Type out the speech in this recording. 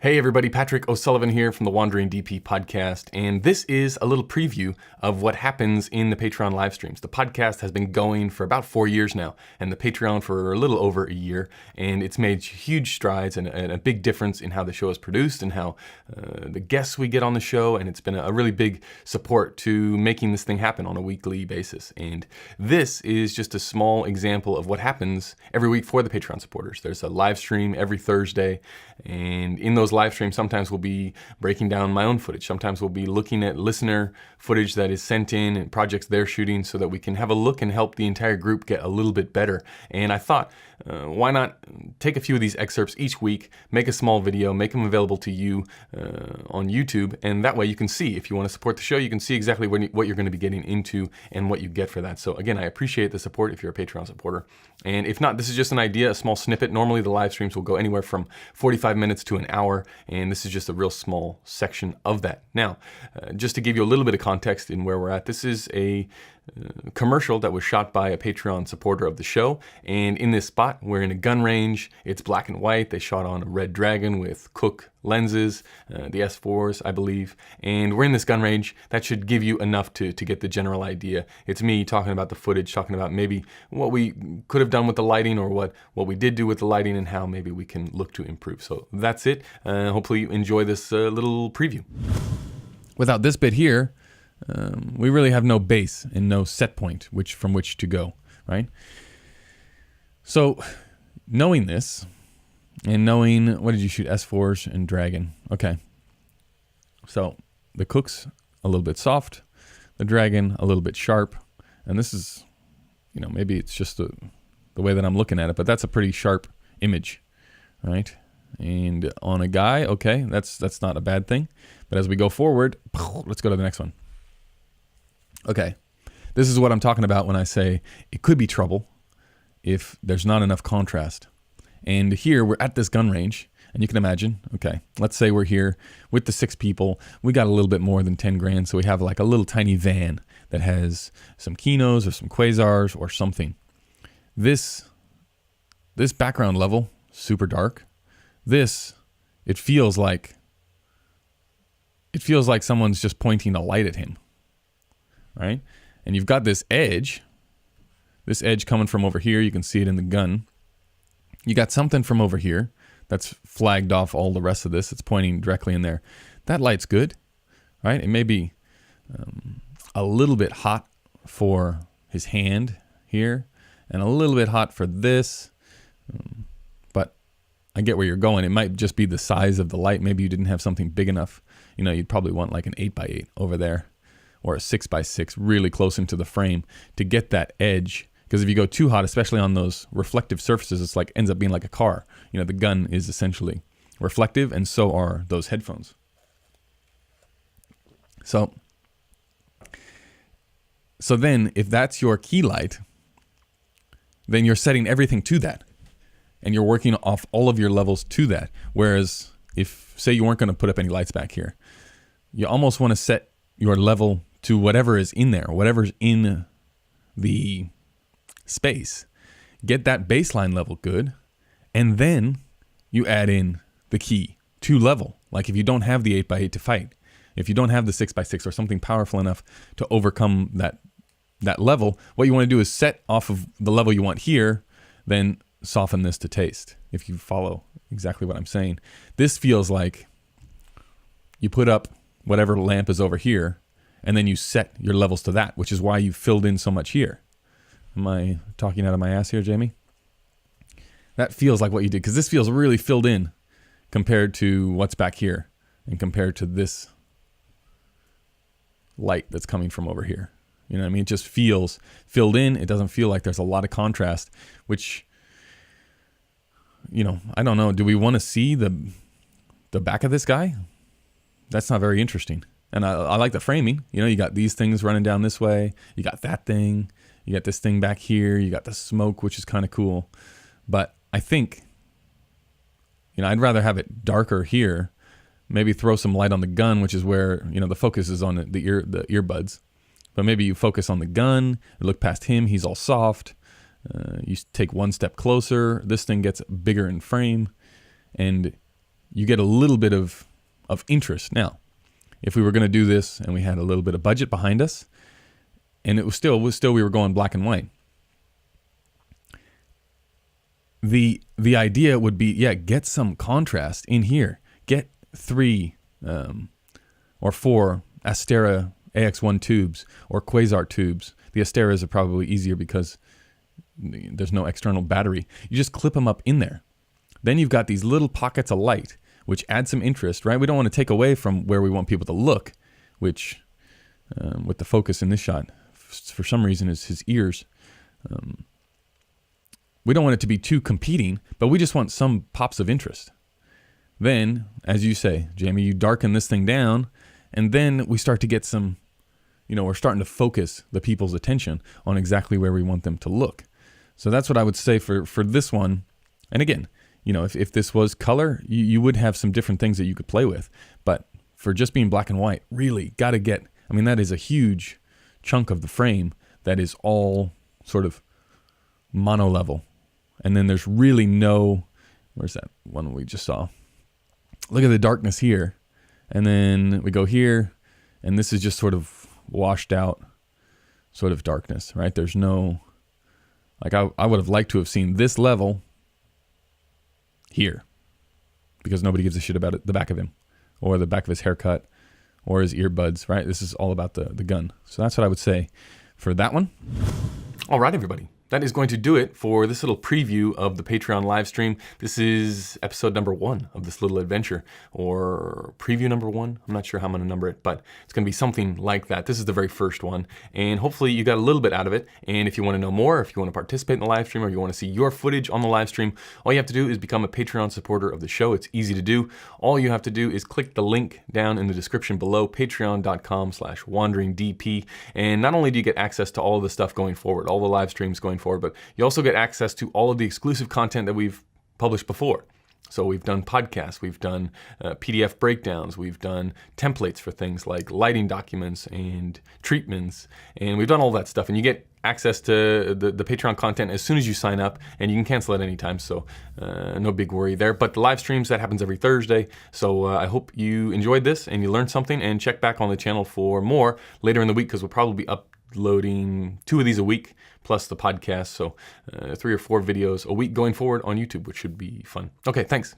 Hey everybody, Patrick O'Sullivan here from the Wandering DP podcast, and this is a little preview of what happens in the Patreon live streams. The podcast has been going for about 4 years now, and the Patreon for a little over a year, and it's made huge strides and a big difference in how the show is produced and how the guests we get on the show, and it's been a really big support to making this thing happen on a weekly basis. And this is just a small example of what happens every week for the Patreon supporters. There's a live stream every Thursday, and in those live streams, sometimes we'll be breaking down my own footage. Sometimes we'll be looking at listener footage that is sent in and projects they're shooting so that we can have a look and help the entire group get a little bit better. And I thought, why not take a few of these excerpts each week, make a small video, make them available to you on YouTube, and that way you can see, if you want to support the show, you can see exactly what you're going to be getting into and what you get for that. So again, I appreciate the support if you're a Patreon supporter. And if not, this is just an idea, a small snippet. Normally the live streams will go anywhere from 45 minutes to an hour, and this is just a real small section of that. Now, just to give you a little bit of context in where we're at, this is a commercial that was shot by a Patreon supporter of the show, and in this spot we're in a gun range. It's black and white. They shot on a red Dragon with Cook lenses, the S4s I believe, and we're in this gun range. That should give you enough to get the general idea. It's me talking about the footage, talking about maybe what we could have done with the lighting, or what we did do with the lighting, and how maybe we can look to improve. So that's it. Hopefully you enjoy this little preview. Without this bit here, we really have no base and no set point from which to go, right? So knowing this, and knowing, what did you shoot? S4s and Dragon. Okay. So the Cook's a little bit soft, the Dragon a little bit sharp, and this is, maybe it's just the way that I'm looking at it, but that's a pretty sharp image, right? And on a guy, okay, that's not a bad thing. But as we go forward, let's go to the next one. Okay, this is what I'm talking about when I say it could be trouble if there's not enough contrast. And here we're at this gun range, and you can imagine, okay, let's say we're here with the 6 people. We got a little bit more than 10 grand, so we have like a little tiny van that has some Kinos or some Quasars or something. This background level, super dark. It feels like someone's just pointing a light at him, right? And you've got this edge coming from over here. You can see it in the gun. You got something from over here that's flagged off all the rest of this. It's pointing directly in there. That light's good, right? It may be a little bit hot for his hand here, and a little bit hot for this, but I get where you're going. It might just be the size of the light. Maybe you didn't have something big enough. You'd probably want like an 8x8 over there, or a 6x6 really close into the frame to get that edge. Because if you go too hot, especially on those reflective surfaces, it's like ends up being like a car. The gun is essentially reflective, and so are those headphones. So then if that's your key light, then you're setting everything to that, and you're working off all of your levels to that. Whereas if, say, you weren't going to put up any lights back here, you almost want to set your level to whatever is in there, whatever's in the space. Get that baseline level good, and then you add in the key to level. Like if you don't have the 8x8 to fight, if you don't have the 6x6 or something powerful enough to overcome that level, what you want to do is set off of the level you want here, then soften this to taste, if you follow exactly what I'm saying. This feels like you put up whatever lamp is over here, and then you set your levels to that, which is why you filled in so much here. Am I talking out of my ass here, Jamie? That feels like what you did, because this feels really filled in compared to what's back here, and compared to this light that's coming from over here. You know what I mean? It just feels filled in. It doesn't feel like there's a lot of contrast, which, I don't know. Do we want to see the back of this guy? That's not very interesting. And I like the framing. You got these things running down this way. You got that thing. You got this thing back here. You got the smoke, which is kind of cool. But I think, I'd rather have it darker here. Maybe throw some light on the gun, which is where, the focus is on the earbuds. But maybe you focus on the gun, look past him, he's all soft. You take one step closer, this thing gets bigger in frame, and you get a little bit of interest. Now, if we were going to do this and we had a little bit of budget behind us, and it was still we were going black and white, the idea would be, get some contrast in here. Get 3 or 4 Astera AX1 tubes or Quasar tubes. The Asteras are probably easier because there's no external battery. You just clip them up in there. Then you've got these little pockets of light, which add some interest, right? We don't want to take away from where we want people to look, which with the focus in this shot, for some reason, is his ears. We don't want it to be too competing, but we just want some pops of interest. Then, as you say, Jamie, you darken this thing down, and then we start to get some, we're starting to focus the people's attention on exactly where we want them to look. So that's what I would say for this one. And again, if this was color, you would have some different things that you could play with. But for just being black and white, really got to get, that is a huge chunk of the frame that is all sort of mono level. And then there's really no, where's that one we just saw? Look at the darkness here. And then we go here, and this is just sort of washed out sort of darkness, right? There's no, I would have liked to have seen this level here, because nobody gives a shit about the back of him or the back of his haircut or his earbuds, right? This is all about the gun. So that's what I would say for that one. All right, everybody. That is going to do it for this little preview of the Patreon live stream. This is episode number 1 of this little adventure, or preview number 1. I'm not sure how I'm going to number it, but it's going to be something like that. This is the very first one, and hopefully you got a little bit out of it. And if you want to know more, if you want to participate in the live stream, or you want to see your footage on the live stream, all you have to do is become a Patreon supporter of the show. It's easy to do. All you have to do is click the link down in the description below, patreon.com/wanderingdp. And not only do you get access to all of the stuff going forward, all the live streams going forward, but you also get access to all of the exclusive content that we've published before. So we've done podcasts, we've done PDF breakdowns, we've done templates for things like lighting documents and treatments, and we've done all that stuff. And you get access to the Patreon content as soon as you sign up, and you can cancel at any time, so no big worry there. But the live streams, that happens every Thursday. So I hope you enjoyed this and you learned something, and check back on the channel for more later in the week, because we'll probably be uploading 2 of these a week, plus the podcast. So 3 or 4 videos a week going forward on YouTube, which should be fun. Okay, thanks.